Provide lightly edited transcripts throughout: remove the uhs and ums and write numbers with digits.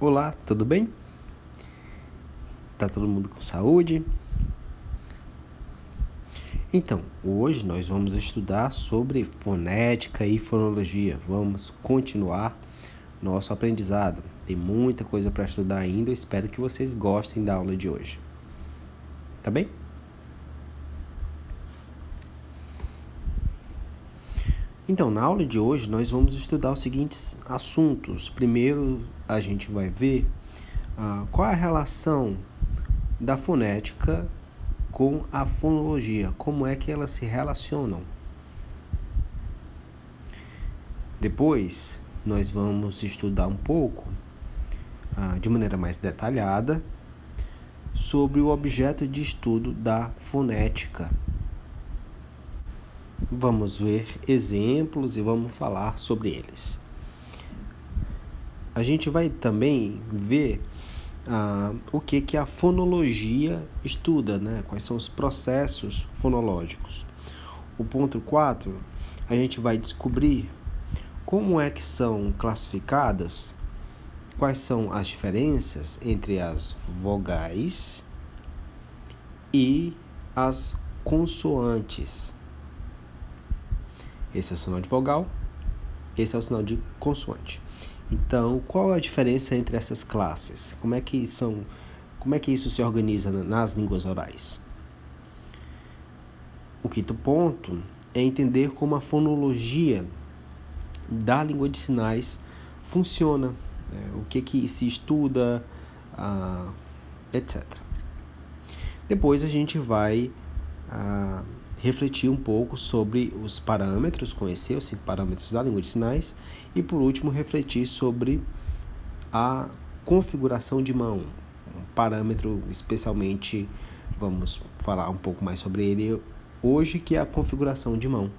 Olá, tudo bem? Tá todo mundo com saúde? Então, hoje nós vamos estudar sobre fonética e fonologia. Vamos continuar nosso aprendizado. Tem muita coisa para estudar ainda. Eu espero que vocês gostem da aula de hoje. Tá bem? Então, na aula de hoje nós vamos estudar os seguintes assuntos. Primeiro, a gente vai ver qual é a relação da fonética com a fonologia, como é que elas se relacionam. Depois, nós vamos estudar um pouco, de maneira mais detalhada, sobre o objeto de estudo da fonética. Vamos ver exemplos e vamos falar sobre eles. A gente vai também ver o que a fonologia estuda, né? Quais são os processos fonológicos. O ponto 4, a gente vai descobrir como é que são classificadas, quais são as diferenças entre as vogais e as consoantes. Esse é o sinal de vogal, esse é o sinal de consoante. Então, qual é a diferença entre essas classes? Como é que isso se organiza nas línguas orais? O quinto ponto é entender como a fonologia da língua de sinais funciona, o que se estuda, etc. Depois a gente vai refletir um pouco sobre os parâmetros, conhecer os 5 parâmetros da língua de sinais e, por último, refletir sobre a configuração de mão, um parâmetro especialmente, vamos falar um pouco mais sobre ele hoje, que é a configuração de mão.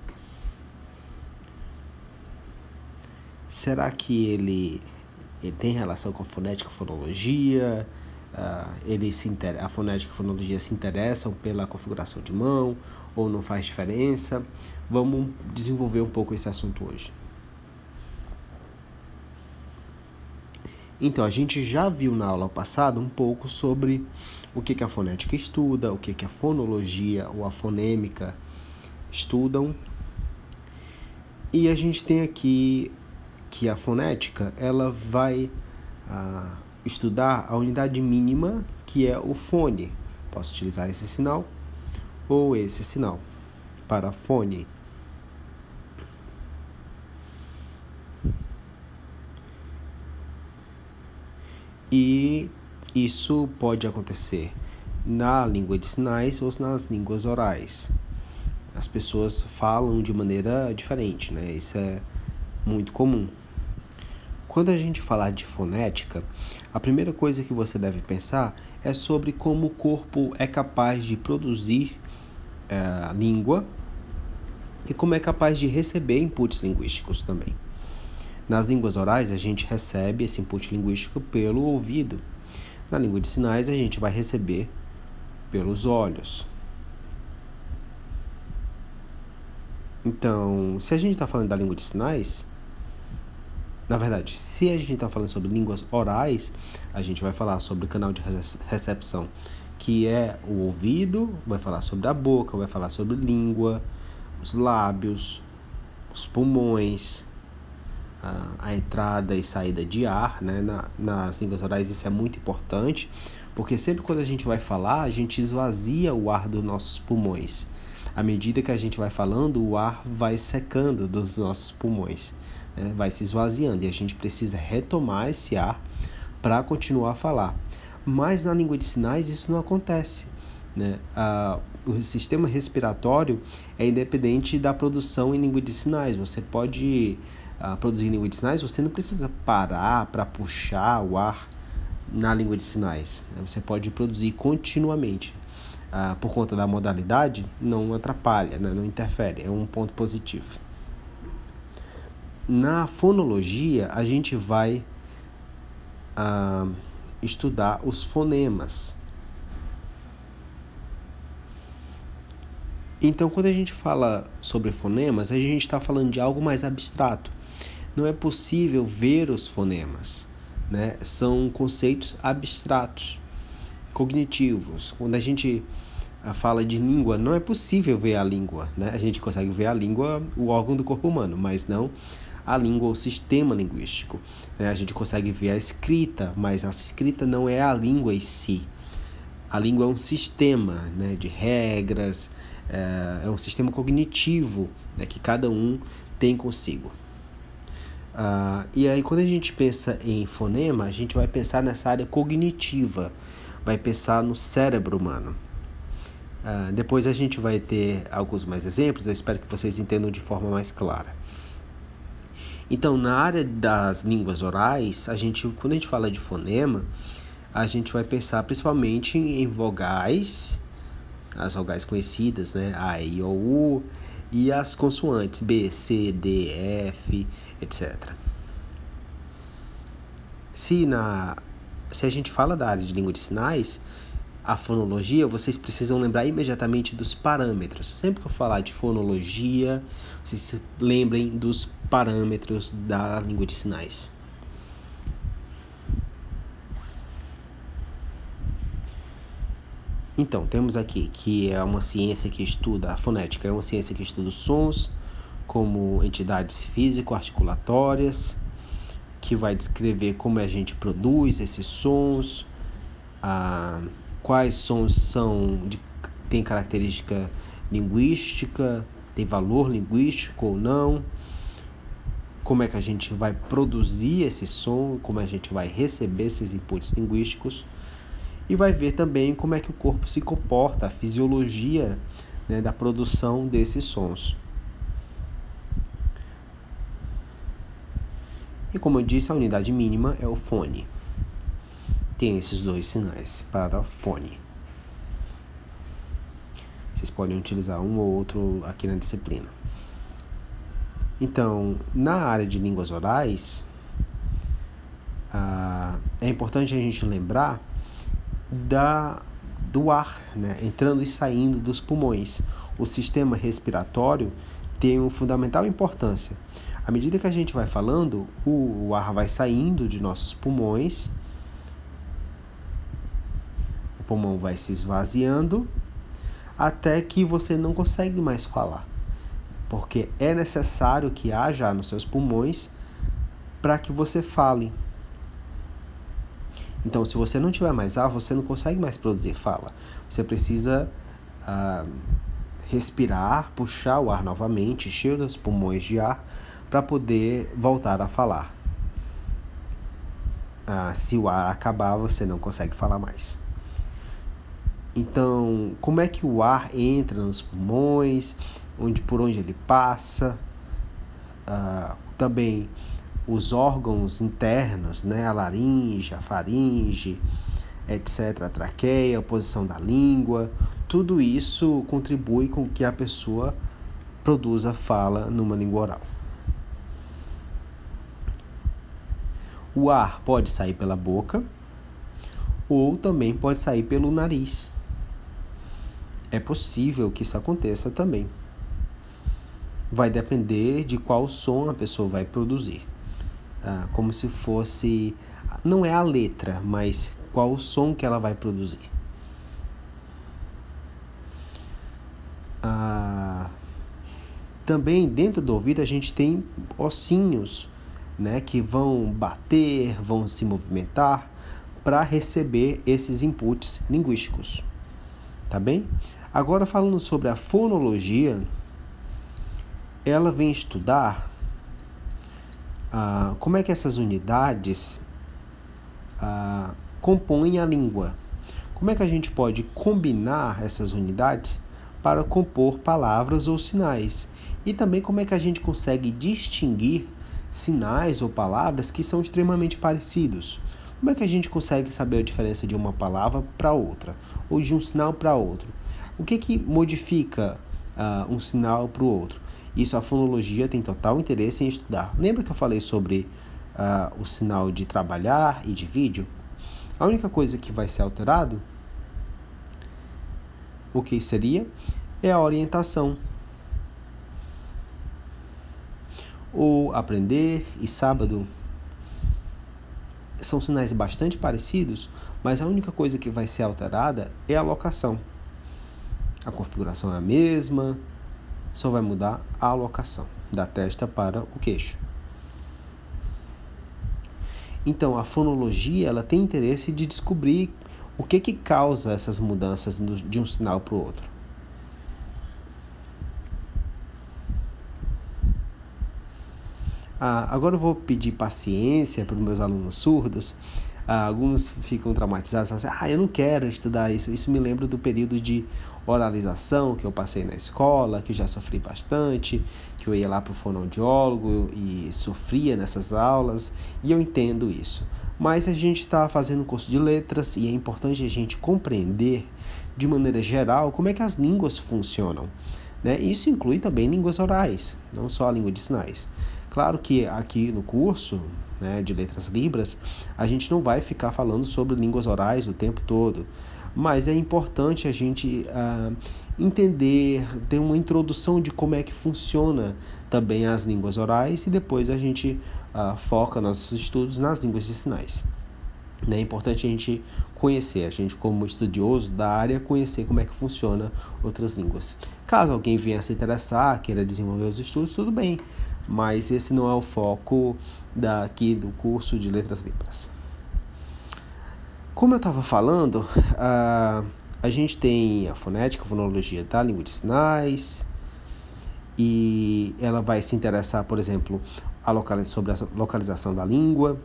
Será que ele tem relação com a fonética e fonologia? A fonética e a fonologia se interessam pela configuração de mão ou não faz diferença? Vamos desenvolver um pouco esse assunto hoje. Então, a gente já viu na aula passada um pouco sobre o que a fonética estuda, o que a fonologia ou a fonêmica estudam. E a gente tem aqui que a fonética ela vai estudar a unidade mínima, que é o fone. Posso utilizar esse sinal ou esse sinal para fone. E isso pode acontecer na língua de sinais ou nas línguas orais. As pessoas falam de maneira diferente, né? Isso é muito comum. Quando a gente falar de fonética, a primeira coisa que você deve pensar é sobre como o corpo é capaz de produzir a língua e como é capaz de receber inputs linguísticos também. Nas línguas orais, a gente recebe esse input linguístico pelo ouvido. Na língua de sinais, a gente vai receber pelos olhos. Então, se a gente está falando da língua de sinais, na verdade, se a gente está falando sobre línguas orais, a gente vai falar sobre o canal de recepção, que é o ouvido, vai falar sobre a boca, vai falar sobre língua, os lábios, os pulmões, a entrada e saída de ar, né? Nas línguas orais isso é muito importante, porque sempre quando a gente vai falar, a gente esvazia o ar dos nossos pulmões. À medida que a gente vai falando, o ar vai secando dos nossos pulmões, né? Vai se esvaziando e a gente precisa retomar esse ar para continuar a falar. Mas na língua de sinais isso não acontece, né? O sistema respiratório é independente da produção em língua de sinais. Você pode produzir em língua de sinais, você não precisa parar para puxar o ar na língua de sinais, né? Você pode produzir continuamente. Por conta da modalidade, não atrapalha, né? Não interfere, é um ponto positivo. Na fonologia, a gente vai estudar os fonemas. Então, quando a gente fala sobre fonemas, a gente está falando de algo mais abstrato. Não é possível ver os fonemas, né, são conceitos abstratos, cognitivos. Quando a gente fala de língua, não é possível ver a língua, né? A gente consegue ver a língua, o órgão do corpo humano, mas não a língua, o sistema linguístico. A gente consegue ver a escrita, mas a escrita não é a língua em si. A língua é um sistema, né, de regras, é um sistema cognitivo, né, que cada um tem consigo. E aí, quando a gente pensa em fonema, a gente vai pensar nessa área cognitiva, vai pensar no cérebro humano. Depois a gente vai ter alguns mais exemplos, eu espero que vocês entendam de forma mais clara. Então, na área das línguas orais, quando a gente fala de fonema, a gente vai pensar principalmente em vogais, as vogais conhecidas, né? A, I, O, U, e as consoantes B, C, D, F, etc. Se a gente fala da área de língua de sinais, a fonologia, vocês precisam lembrar imediatamente dos parâmetros. Sempre que eu falar de fonologia, vocês se lembrem dos parâmetros da língua de sinais. Então, temos aqui que é uma ciência que estuda, a fonética é uma ciência que estuda os sons como entidades físico-articulatórias, que vai descrever como a gente produz esses sons, quais sons têm característica linguística, tem valor linguístico ou não, como é que a gente vai produzir esse som, como a gente vai receber esses inputs linguísticos, e vai ver também como é que o corpo se comporta, a fisiologia, né, da produção desses sons. E como eu disse, a unidade mínima é o fone. Tem esses dois sinais para fone. Vocês podem utilizar um ou outro aqui na disciplina. Então, na área de línguas orais, é importante a gente lembrar do ar, né, entrando e saindo dos pulmões. O sistema respiratório tem uma fundamental importância. À medida que a gente vai falando, o ar vai saindo de nossos pulmões, o pulmão vai se esvaziando, até que você não consegue mais falar, porque é necessário que haja ar nos seus pulmões para que você fale. Então, se você não tiver mais ar, você não consegue mais produzir fala. Você precisa respirar, puxar o ar novamente, encher os pulmões de ar para poder voltar a falar. Se o ar acabar, você não consegue falar mais. Então, como é que o ar entra nos pulmões, por onde ele passa, também os órgãos internos, né, a laringe, a faringe, etc., a traqueia, a posição da língua, tudo isso contribui com que a pessoa produza fala numa língua oral. O ar pode sair pela boca ou também pode sair pelo nariz. É possível que isso aconteça também. Vai depender de qual som a pessoa vai produzir. Como se fosse, não é a letra, mas qual o som que ela vai produzir. Também dentro do ouvido a gente tem ossinhos, né, que vão bater, vão se movimentar para receber esses inputs linguísticos. Tá bem? Agora, falando sobre a fonologia, ela vem estudar como é que essas unidades compõem a língua. Como é que a gente pode combinar essas unidades para compor palavras ou sinais? E também como é que a gente consegue distinguir sinais ou palavras que são extremamente parecidos? Como é que a gente consegue saber a diferença de uma palavra para outra, ou de um sinal para outro? O que modifica um sinal para o outro? Isso a fonologia tem total interesse em estudar. Lembra que eu falei sobre o sinal de trabalhar e de vídeo? A única coisa que vai ser alterado, o que seria? É a orientação. O aprender e sábado são sinais bastante parecidos, mas a única coisa que vai ser alterada é a locação. A configuração é a mesma, só vai mudar a locação da testa para o queixo. Então, a fonologia ela tem interesse de descobrir o que causa essas mudanças de um sinal para o outro. Agora eu vou pedir paciência para os meus alunos surdos. Alguns ficam traumatizados, assim, eu não quero estudar isso. Isso me lembra do período de oralização que eu passei na escola, que eu já sofri bastante, que eu ia lá para o fonoaudiólogo e sofria nessas aulas, e eu entendo isso. Mas a gente está fazendo um curso de letras e é importante a gente compreender, de maneira geral, como é que as línguas funcionam, né? Isso inclui também línguas orais, não só a língua de sinais. Claro que aqui no curso, né, de Letras Libras, a gente não vai ficar falando sobre línguas orais o tempo todo, mas é importante a gente entender, ter uma introdução de como é que funciona também as línguas orais e depois a gente foca nossos estudos nas línguas de sinais. É importante a gente conhecer, a gente como estudioso da área, conhecer como é que funciona outras línguas. Caso alguém venha se interessar, queira desenvolver os estudos, tudo bem, mas esse não é o foco daqui do curso de Letras Libras. Como eu estava falando, a gente tem a fonética, a fonologia da língua de sinais, e ela vai se interessar, por exemplo, sobre a localização da língua,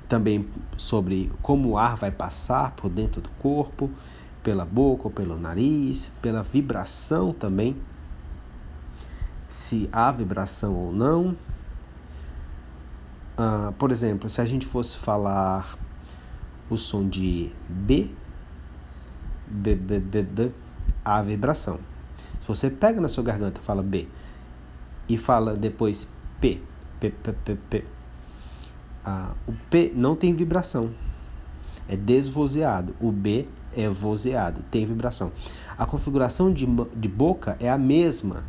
também sobre como o ar vai passar por dentro do corpo, pela boca ou pelo nariz, pela vibração também, se há vibração ou não. Por exemplo, se a gente fosse falar o som de B, há vibração. Se você pega na sua garganta, fala B, e fala depois P, o P não tem vibração, é desvozeado. O B é vozeado, tem vibração. A configuração de boca é a mesma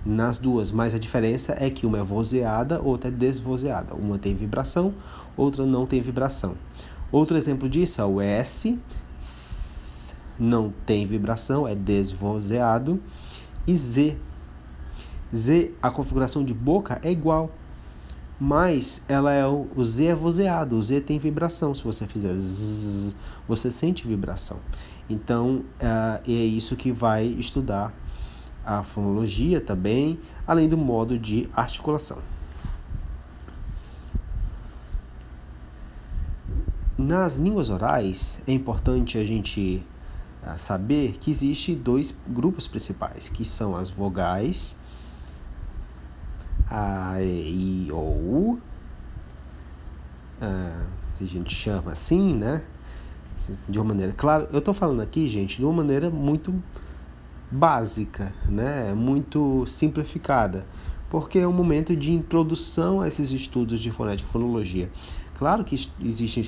nas duas, mas a diferença é que uma é vozeada, outra é desvozeada. Uma tem vibração, outra não tem vibração. Outro exemplo disso é o S, não tem vibração, é desvozeado. E Z, a configuração de boca é igual, mas o Z é vozeado, o Z tem vibração. Se você fizer Z, você sente vibração. Então, é isso que vai estudar a fonologia também, além do modo de articulação. Nas línguas orais, é importante a gente saber que existem dois grupos principais, que são as vogais, A, E, I, O, U, que a gente chama assim, né? De uma maneira, claro, eu estou falando aqui, gente, de uma maneira muito básica, né? Muito simplificada, porque é um momento de introdução a esses estudos de fonética e fonologia. Claro que existem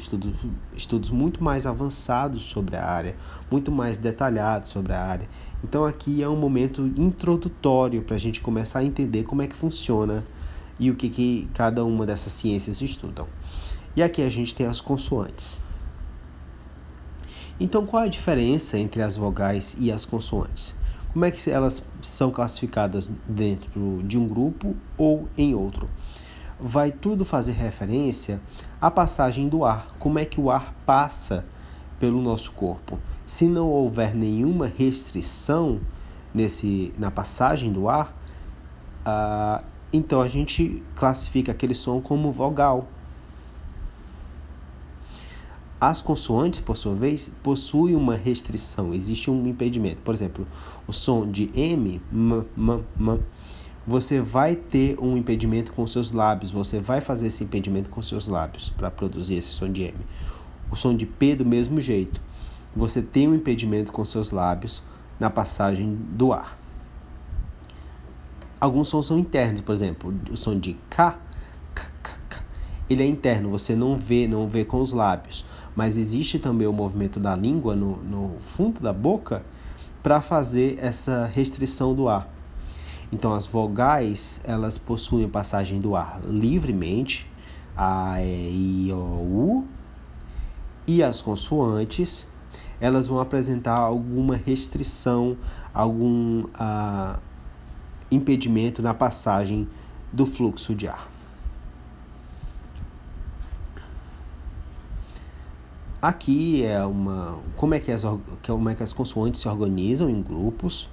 estudos muito mais avançados sobre a área, muito mais detalhados sobre a área. Então aqui é um momento introdutório para a gente começar a entender como é que funciona e o que cada uma dessas ciências estudam. E aqui a gente tem as consoantes. Então qual é a diferença entre as vogais e as consoantes? Como é que elas são classificadas dentro de um grupo ou em outro? Vai tudo fazer referência à passagem do ar. Como é que o ar passa pelo nosso corpo? Se não houver nenhuma restrição na passagem do ar, então a gente classifica aquele som como vogal. As consoantes, por sua vez, possuem uma restrição, existe um impedimento. Por exemplo, o som de M, você vai ter um impedimento com seus lábios, você vai fazer esse impedimento com seus lábios para produzir esse som de M. O som de P, do mesmo jeito, você tem um impedimento com seus lábios na passagem do ar. Alguns sons são internos, por exemplo, o som de K, ele é interno, você não vê com os lábios, mas existe também o movimento da língua no fundo da boca para fazer essa restrição do ar. Então as vogais, elas possuem passagem do ar livremente, A, E, I, O, U. E as consoantes, elas vão apresentar alguma restrição, algum impedimento na passagem do fluxo de ar. Aqui é como é que as consoantes se organizam em grupos.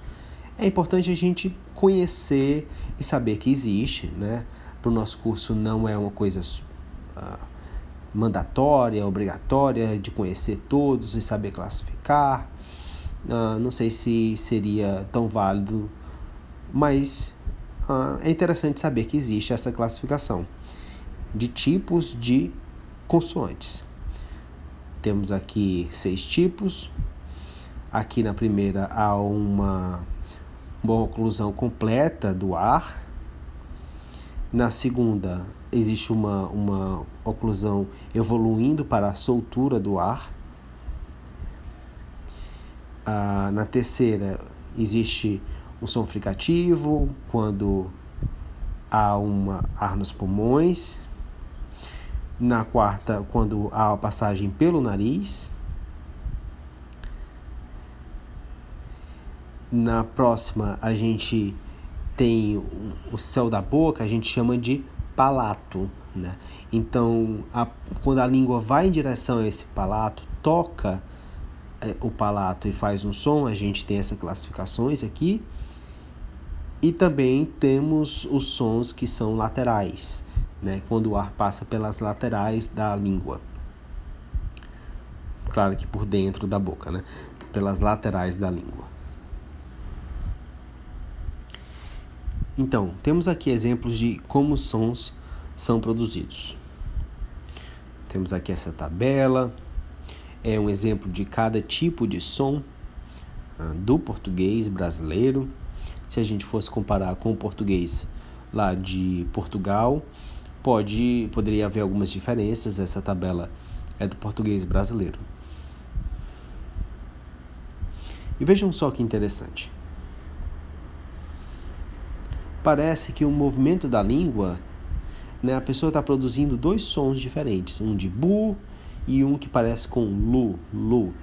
É importante a gente conhecer e saber que existe, né? Para o nosso curso não é uma coisa mandatória, obrigatória de conhecer todos e saber classificar. Não sei se seria tão válido, mas é interessante saber que existe essa classificação de tipos de consoantes. Temos aqui 6 tipos. Aqui na primeira há uma oclusão completa do ar. Na segunda existe uma oclusão evoluindo para a soltura do ar. Na terceira existe um som fricativo quando há ar nos pulmões. Na quarta, quando há a passagem pelo nariz. Na próxima, a gente tem o céu da boca, a gente chama de palato, né? Então, quando a língua vai em direção a esse palato, toca o palato e faz um som, a gente tem essas classificações aqui. E também temos os sons que são laterais, né? Quando o ar passa pelas laterais da língua. Claro que por dentro da boca, né? Pelas laterais da língua. Então, temos aqui exemplos de como os sons são produzidos. Temos aqui essa tabela. É um exemplo de cada tipo de som do português brasileiro. Se a gente fosse comparar com o português lá de Portugal, poderia haver algumas diferenças. Essa tabela é do português brasileiro. E vejam só que interessante. Parece que o movimento da língua, né, a pessoa está produzindo 2 sons diferentes, um de bu e um que parece com lu.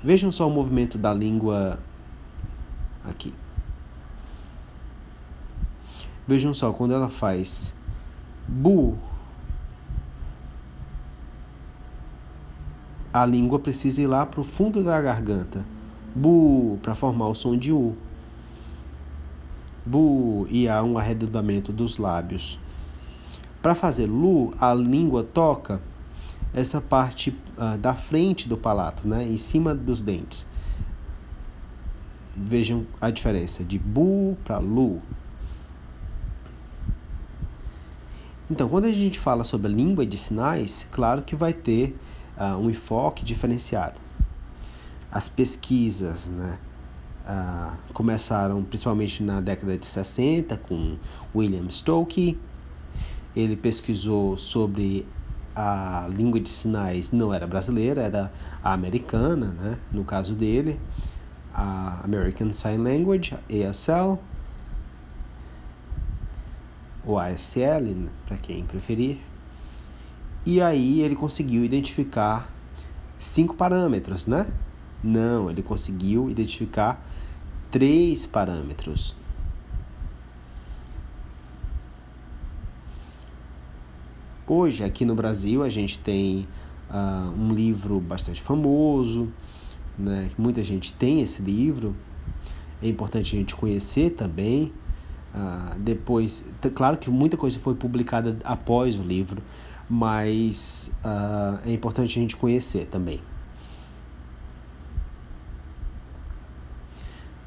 Vejam só o movimento da língua aqui. Vejam só, quando ela faz bu, a língua precisa ir lá para o fundo da garganta. Bu, para formar o som de u. Bu, e há um arredondamento dos lábios. Para fazer lu, a língua toca essa parte da frente do palato, né, em cima dos dentes. Vejam a diferença de bu para lu. Então, quando a gente fala sobre a língua de sinais, claro que vai ter um enfoque diferenciado. As pesquisas, né, começaram principalmente na década de 60 com William Stoke. Ele pesquisou sobre a língua de sinais, não era brasileira, era a americana, né, no caso dele, a American Sign Language, ASL, ou ASL, para quem preferir. E aí ele conseguiu identificar 5 parâmetros, né? Não, ele conseguiu identificar 3 parâmetros. Hoje, aqui no Brasil, a gente tem um livro bastante famoso, né? Muita gente tem esse livro. É importante a gente conhecer também. Depois, claro que muita coisa foi publicada após o livro, mas é importante a gente conhecer também.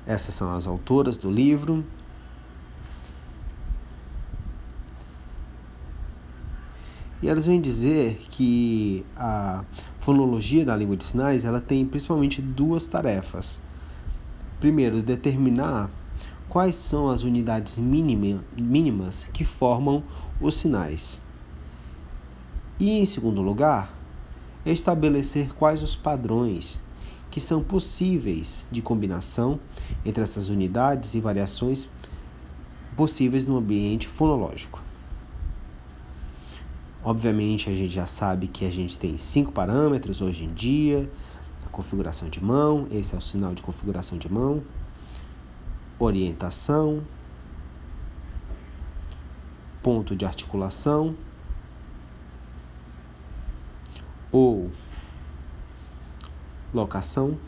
Essas são as autoras do livro. E elas vêm dizer que a fonologia da língua de sinais, ela tem principalmente 2 tarefas. Primeiro, determinar quais são as unidades mínimas que formam os sinais. E, em segundo lugar, estabelecer quais os padrões que são possíveis de combinação entre essas unidades e variações possíveis no ambiente fonológico. Obviamente, a gente já sabe que a gente tem 5 parâmetros hoje em dia. A configuração de mão, esse é o sinal de configuração de mão. Orientação. Ponto de articulação. Ou locação.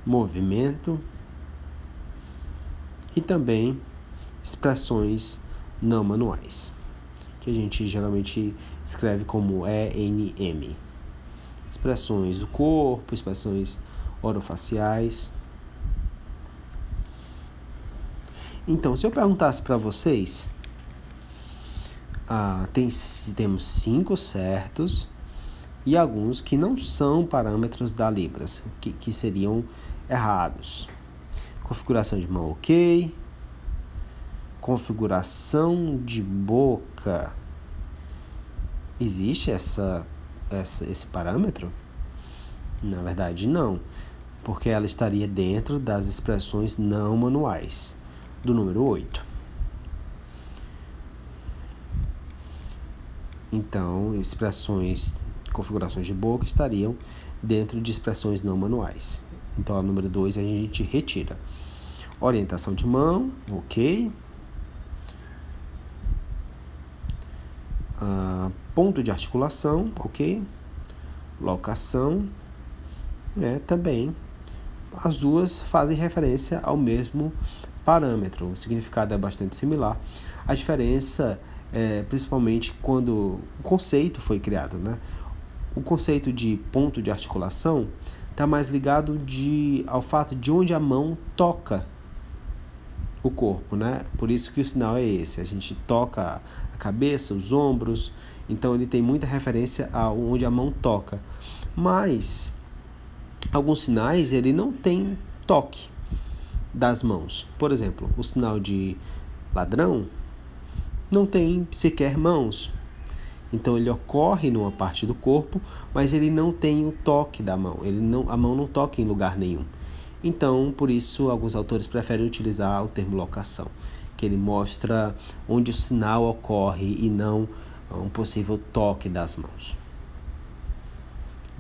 Movimento. E também expressões não manuais, que a gente geralmente escreve como ENM. Expressões do corpo, expressões orofaciais. Então, se eu perguntasse para vocês, temos 5 certos e alguns que não são parâmetros da Libras, que seriam errados. Configuração de mão, ok. Configuração de boca. Existe esse parâmetro? Na verdade, não, porque ela estaria dentro das expressões não manuais, do número 8. Então, configurações de boca estariam dentro de expressões não manuais. Então, a número 2 a gente retira. Orientação de mão, ok. Ponto de articulação, ok. Locação, também. As duas fazem referência ao mesmo parâmetro. O significado é bastante similar. A diferença é principalmente quando o conceito foi criado, né? O conceito de ponto de articulação está mais ligado ao fato de onde a mão toca o corpo, né? Por isso que o sinal é esse. A gente toca a cabeça, os ombros. Então, ele tem muita referência a onde a mão toca. Mas, alguns sinais, ele não tem toque das mãos. Por exemplo, o sinal de ladrão não tem sequer mãos. Então, ele ocorre numa parte do corpo, mas ele não tem o toque da mão. A mão não toca em lugar nenhum. Então, por isso, alguns autores preferem utilizar o termo locação, que ele mostra onde o sinal ocorre e não um possível toque das mãos.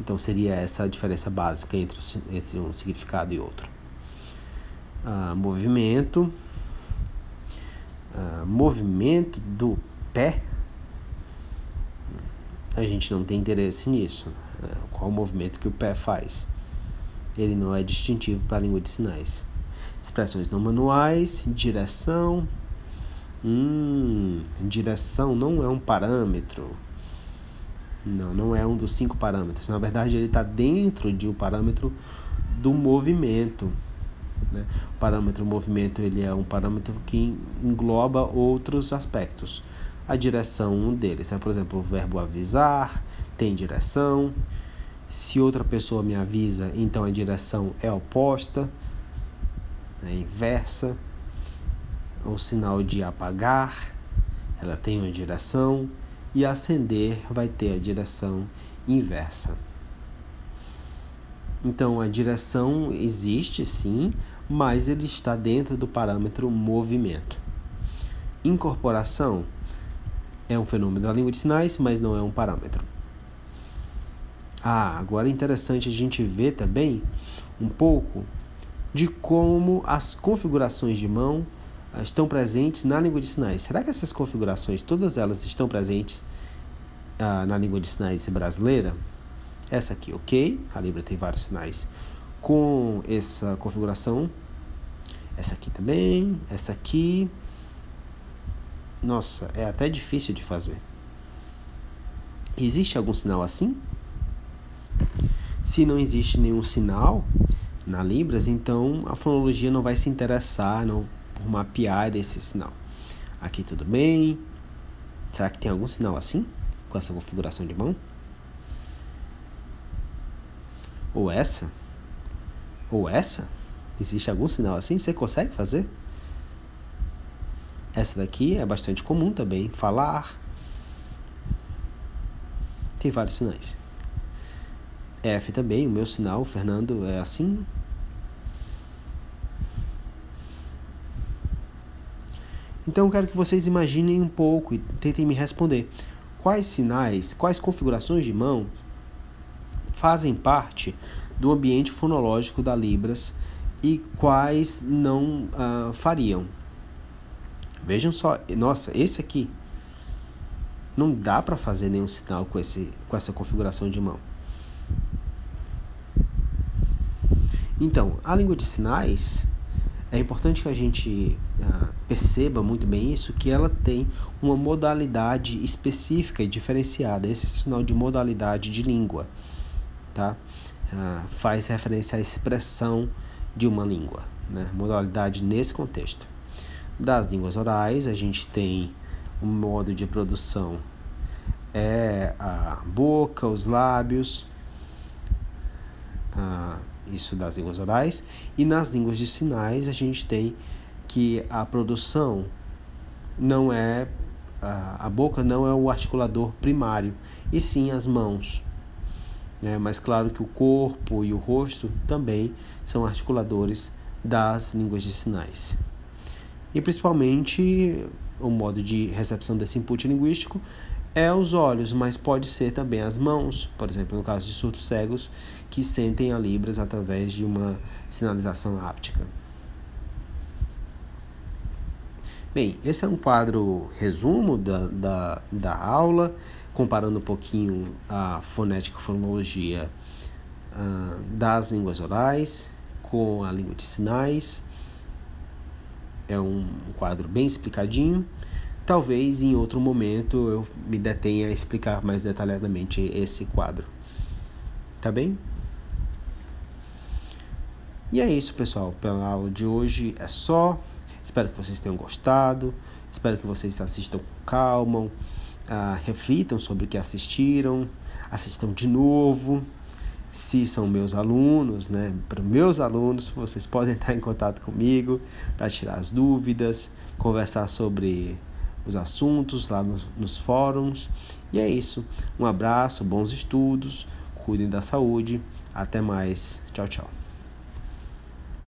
Então, seria essa a diferença básica entre um significado e outro. Movimento. Movimento do pé. A gente não tem interesse nisso. Qual o movimento que o pé faz? Ele não é distintivo para a língua de sinais. Expressões não manuais, direção. Direção não é um parâmetro. Não é um dos 5 parâmetros. Na verdade, ele está dentro de um parâmetro do movimento, né? O parâmetro movimento ele é um parâmetro que engloba outros aspectos. A direção, um deles. Por exemplo, o verbo avisar tem direção. Se outra pessoa me avisa, então a direção é oposta, é inversa. O sinal de apagar, ela tem uma direção, e acender vai ter a direção inversa. Então, a direção existe sim, mas ele está dentro do parâmetro movimento. Incorporação é um fenômeno da língua de sinais, mas não é um parâmetro. Agora é interessante a gente ver também um pouco de como as configurações de mão estão presentes na língua de sinais. Será que essas configurações, todas elas estão presentes na língua de sinais brasileira? Essa aqui, ok? A Libra tem vários sinais com essa configuração. Essa aqui também, essa aqui. Nossa, é até difícil de fazer. Existe algum sinal assim? Se não existe nenhum sinal na Libras, então a fonologia não vai se interessar por mapear esse sinal. Aqui tudo bem. Será que tem algum sinal assim? Com essa configuração de mão? Ou essa? Ou essa? Existe algum sinal assim? Você consegue fazer? Essa daqui é bastante comum também. Falar. Tem vários sinais. F também, o meu sinal, Fernando, é assim. Então eu quero que vocês imaginem um pouco e tentem me responder. Quais sinais, quais configurações de mão fazem parte do ambiente fonológico da Libras e quais não fariam? Vejam só, nossa, esse aqui não dá para fazer nenhum sinal com essa configuração de mão. Então, a língua de sinais, é importante que a gente perceba muito bem isso, que ela tem uma modalidade específica e diferenciada. Esse é o sinal de modalidade de língua, tá? Faz referência à expressão de uma língua, né? Modalidade nesse contexto. Das línguas orais, a gente tem o modo de produção a boca, os lábios, isso das línguas orais. E nas línguas de sinais, a gente tem que a produção não é, a boca não é o articulador primário, e sim as mãos. Mas claro que o corpo e o rosto também são articuladores das línguas de sinais. E principalmente o modo de recepção desse input linguístico é os olhos, mas pode ser também as mãos, por exemplo, no caso de surdos cegos, que sentem a Libras através de uma sinalização áptica. Bem, esse é um quadro resumo da aula, comparando um pouquinho a fonética e fonologia das línguas orais com a língua de sinais. É um quadro bem explicadinho. Talvez em outro momento eu me detenha a explicar mais detalhadamente esse quadro. Tá bem? E é isso, pessoal. Pela aula de hoje é só. Espero que vocês tenham gostado. Espero que vocês assistam com calma. Reflitam sobre o que assistiram. Assistam de novo. Se são meus alunos, para meus alunos, vocês podem entrar em contato comigo para tirar as dúvidas, conversar sobre os assuntos lá nos fóruns. E é isso. Um abraço, bons estudos, cuidem da saúde. Até mais. Tchau, tchau.